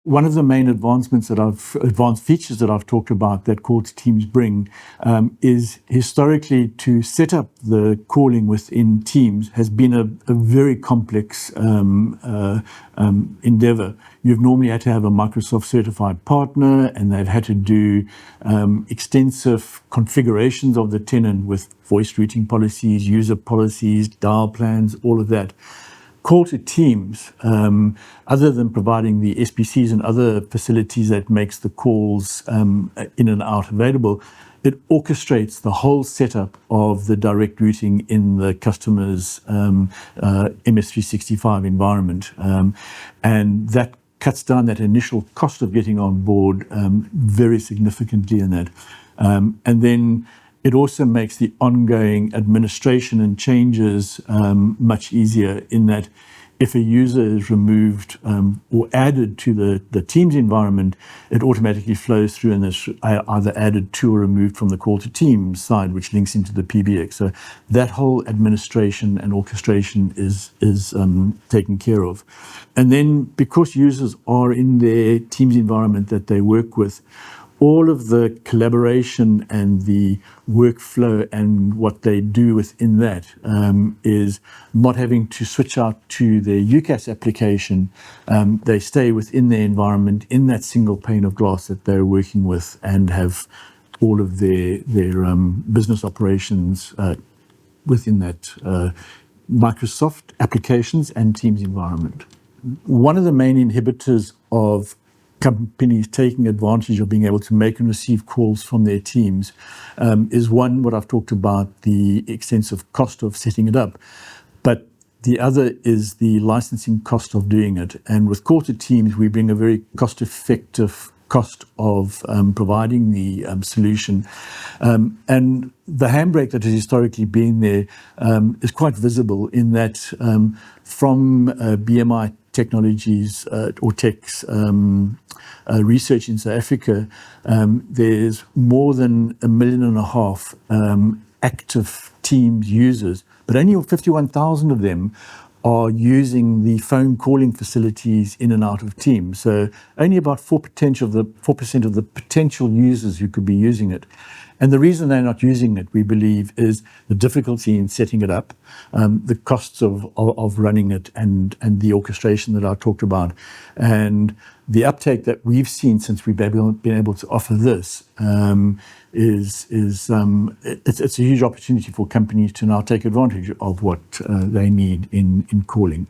One of the main advanced features that I've talked about that call to teams bring is historically to set up the calling within Teams has been a very complex endeavor. You've normally had to have a Microsoft certified partner, and they've had to do extensive configurations of the tenant with voice routing policies, user policies, dial plans, all of that. Call to Teams, other than providing the SPCs and other facilities that makes the calls in and out available, it orchestrates the whole setup of the direct routing in the customer's MS365 environment. And that cuts down that initial cost of getting on board very significantly in that. And then it also makes the ongoing administration and changes much easier in that if a user is removed or added to the Teams environment, it automatically flows through and is either added to or removed from the call to Teams side, which links into the PBX. So that whole administration and orchestration is taken care of. And then because users are in their Teams environment that they work with, all of the collaboration and the workflow and what they do within that is not having to switch out to their UCAS application. They stay within their environment in that single pane of glass that they're working with and have all of their business operations within that Microsoft applications and Teams environment. One of the main inhibitors of companies taking advantage of being able to make and receive calls from their teams is one, what I've talked about, the extensive cost of setting it up. But the other is the licensing cost of doing it. And with Call to Teams, we bring a very cost-effective cost of providing the solution. And the handbrake that has historically been there is quite visible in that from BMI Technologies or Tech's research in South Africa, there's more than 1.5 million active Teams users, but only 51,000 of them are using the phone calling facilities in and out of Teams. So only about 4% of the potential users who could be using it. And the reason they're not using it, we believe, is the difficulty in setting it up, the costs of running it, and the orchestration that I talked about. And the uptake that we've seen since we've been able to offer this it's a huge opportunity for companies to now take advantage of what they need in calling.